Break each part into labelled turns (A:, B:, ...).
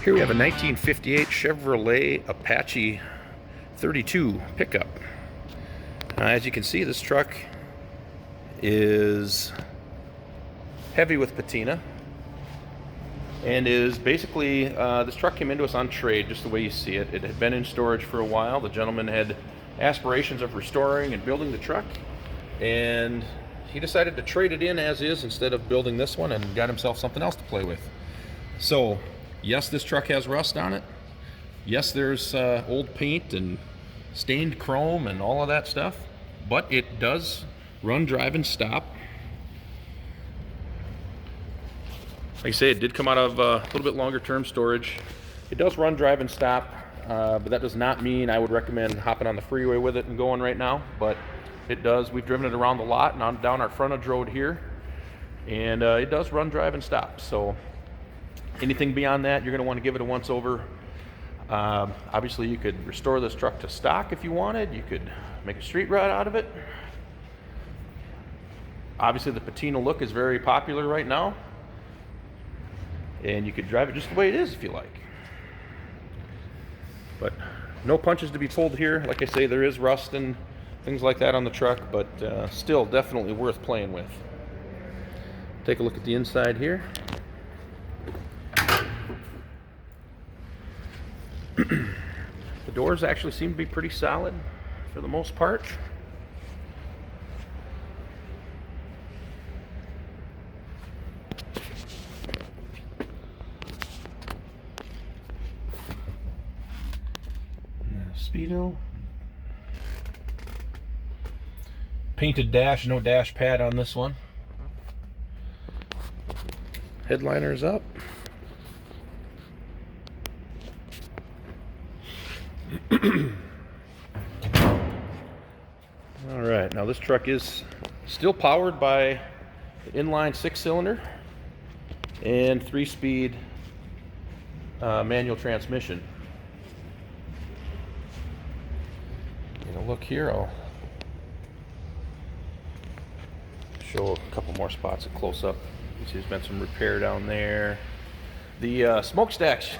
A: Here we have a 1958 Chevrolet Apache 32 pickup. As you can see, this truck is heavy with patina and is basically, this truck came into us on trade, just the way you see it. It had been in storage for a while. The gentleman had aspirations of restoring and building the truck, and he decided to trade it in as is instead of building this one, and got himself something else to play with. So yes, this truck has rust on it. Yes, there's old paint and stained chrome and all of that stuff, but it does run, drive, and stop. Like I say, it did come out of a little bit longer term storage. It does run, drive, and stop, but that does not mean I would recommend hopping on the freeway with it and going right now, but it does. We've driven it around the lot and on down our frontage road here, and it does run, drive, and stop. So anything beyond that, you're going to want to give it a once over. Obviously, you could restore this truck to stock if you wanted. You could make a street rod out of it. Obviously, the patina look is very popular right now, and you could drive it just the way it is if you like. But no punches to be pulled here. Like I say, there is rust and things like that on the truck, but still definitely worth playing with. Take a look at the inside here. The doors actually seem to be pretty solid for the most part. Speedo. Painted dash, no dash pad on this one. Headliner's up. All right, now this truck is still powered by an inline 6-cylinder and 3-speed manual transmission. Get a look here. I'll show a couple more spots at close up. You see there's been some repair down there. The smokestacks,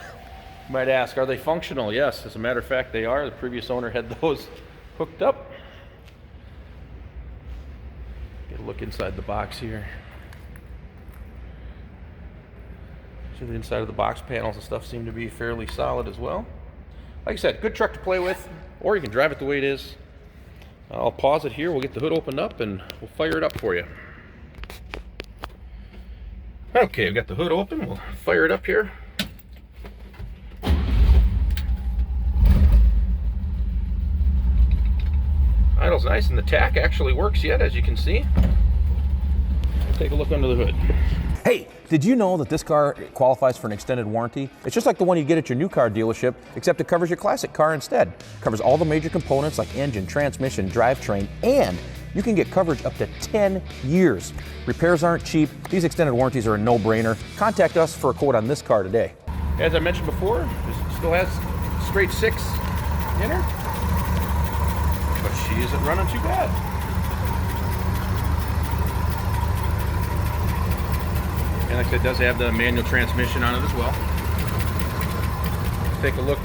A: you might ask, are they functional? Yes, as a matter of fact, they are. The previous owner had those hooked up. Get a look inside the box here. So the inside of the box panels and stuff seem to be fairly solid as well. Like I said, good truck to play with, or you can drive it the way it is. I'll pause it here. We'll get the hood opened up and we'll fire it up for you. Okay, I've got the hood open. We'll fire it up here. Idle's nice, and the tack actually works yet, as you can see. Take a look under the hood.
B: Hey, did you know that this car qualifies for an extended warranty? It's just like the one you get at your new car dealership, except it covers your classic car instead. It covers all the major components like engine, transmission, drivetrain, and you can get coverage up to 10 years. Repairs aren't cheap. These extended warranties are a no-brainer. Contact us for a quote on this car today.
A: As I mentioned before, this still has straight 6 in her, but she isn't running too bad. And like I said, it does have the manual transmission on it as well. Take a look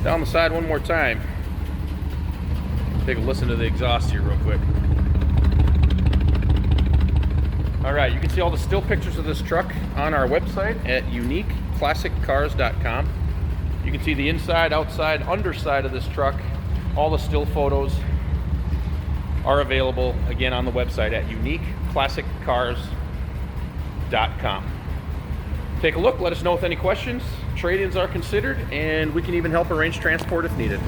A: down the side one more time. Take a listen to the exhaust here real quick. All right, you can see all the still pictures of this truck on our website at uniqueclassiccars.com. You can see the inside, outside, underside of this truck. All the still photos are available again on the website at uniqueclassiccars.com. Take a look, let us know with any questions. Trade-ins are considered, and we can even help arrange transport if needed.